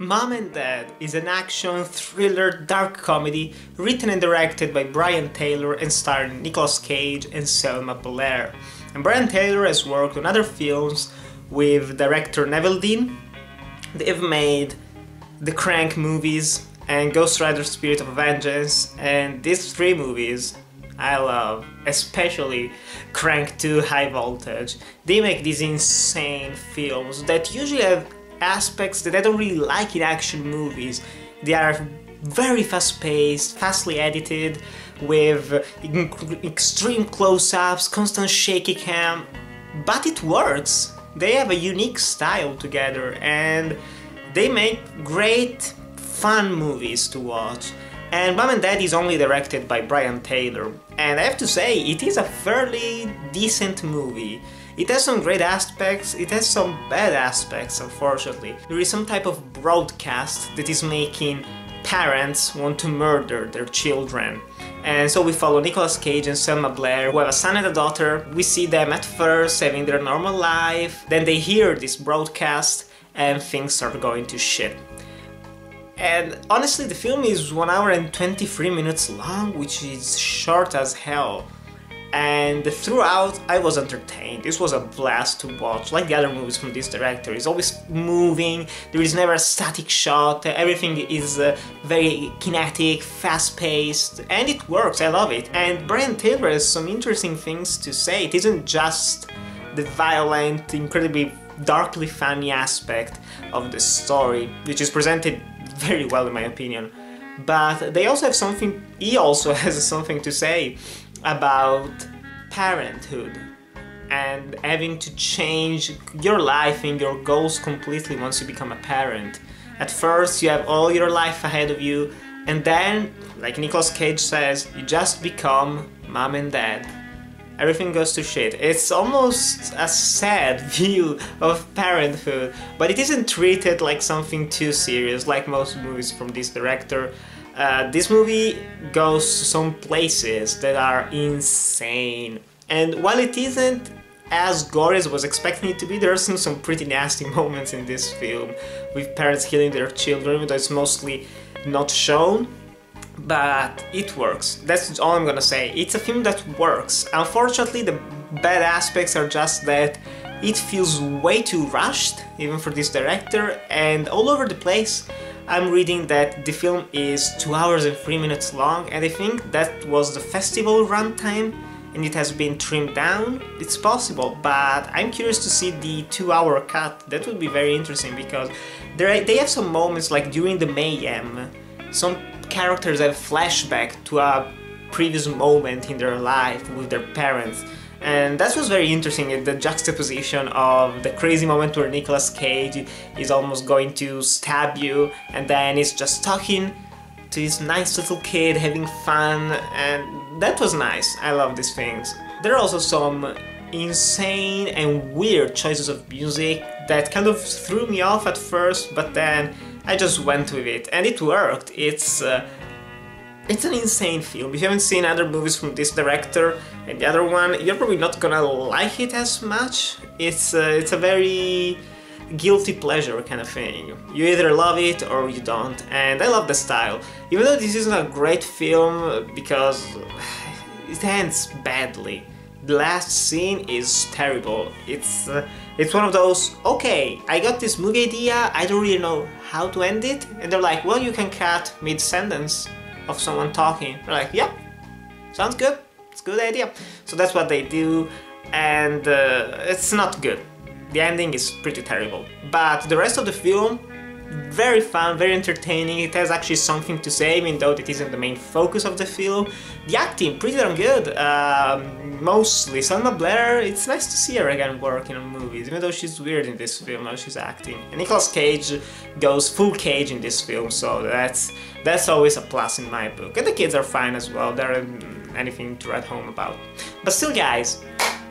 Mom and Dad is an action, thriller, dark comedy written and directed by Brian Taylor and starring Nicolas Cage and Selma Blair. And Brian Taylor has worked on other films with director Neville Dean. They've made the Crank movies and Ghost Rider Spirit of Vengeance, and these three movies I love, especially Crank 2 High Voltage. They make these insane films that usually have aspects that I don't really like in action movies. They are very fast-paced, fastly edited, with extreme close-ups, constant shaky cam, but it works. They have a unique style together and they make great, fun movies to watch. And Mom and Dad is only directed by Brian Taylor, and I have to say, it is a fairly decent movie. It has some great aspects, it has some bad aspects, unfortunately. There is some type of broadcast that is making parents want to murder their children. And so we follow Nicolas Cage and Selma Blair, who have a son and a daughter. We see them at first having their normal life, then they hear this broadcast and things start going to shit. And honestly, the film is 1 hour and 23 minutes long, which is short as hell. And throughout, I was entertained. This was a blast to watch, like the other movies from this director. It's always moving, there is never a static shot, everything is very kinetic, fast-paced, and it works, I love it. And Brian Taylor has some interesting things to say. It isn't just the violent, incredibly darkly funny aspect of the story, which is presented very well in my opinion, but they also have something, he also has something to say about parenthood and having to change your life and your goals completely once you become a parent. At first you have all your life ahead of you, and then, like Nicolas Cage says, you just become mom and dad. Everything goes to shit. It's almost a sad view of parenthood, but it isn't treated like something too serious like most movies from this director. This movie goes to some places that are insane, and while it isn't as gory as I was expecting it to be, there are some pretty nasty moments in this film, with parents killing their children, even though it's mostly not shown. But it works. That's all I'm gonna say. It's a film that works. Unfortunately, the bad aspects are just that it feels way too rushed, even for this director, and all over the place. I'm reading that the film is 2 hours and 3 minutes long, and I think that was the festival runtime, and it has been trimmed down. It's possible, but I'm curious to see the 2-hour cut. That would be very interesting, because they have some moments, like during the mayhem, some characters have flashback to a previous moment in their life with their parents, and that was very interesting, the juxtaposition of the crazy moment where Nicolas Cage is almost going to stab you, and then he's just talking to his nice little kid, having fun, and that was nice. I love these things. There are also some insane and weird choices of music that kind of threw me off at first, but then I just went with it, and it worked. It's an insane film. If you haven't seen other movies from this director and the other one, you're probably not gonna like it as much. It's a very guilty pleasure kind of thing. You either love it or you don't, and I love the style. Even though this isn't a great film because it ends badly. The last scene is terrible. It's one of those, okay, I got this movie idea, I don't really know how to end it, and they're like, well, you can cut mid-sentence of someone talking. They're like, yep, sounds good, it's a good idea. So that's what they do, and it's not good. The ending is pretty terrible. But the rest of the film, very fun, very entertaining. It has actually something to say, even though it isn't the main focus of the film. The acting, pretty darn good. Mostly Selma Blair, it's nice to see her again working on movies, even though she's weird in this film how she's acting. And Nicolas Cage goes full Cage in this film, so that's always a plus in my book. And the kids are fine as well, there isn't anything to write home about. But still, guys,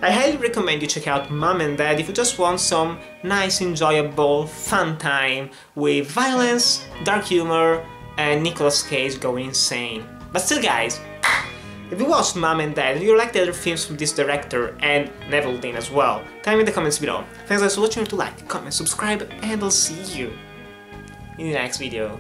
I highly recommend you check out Mom and Dad if you just want some nice, enjoyable, fun time with violence, dark humor, and Nicolas Cage going insane. But still, guys, if you watched Mom and Dad, if you like the other films from this director and Neville Dean as well, tell me in the comments below. Thanks guys for watching, to like, comment, subscribe, and I'll see you in the next video.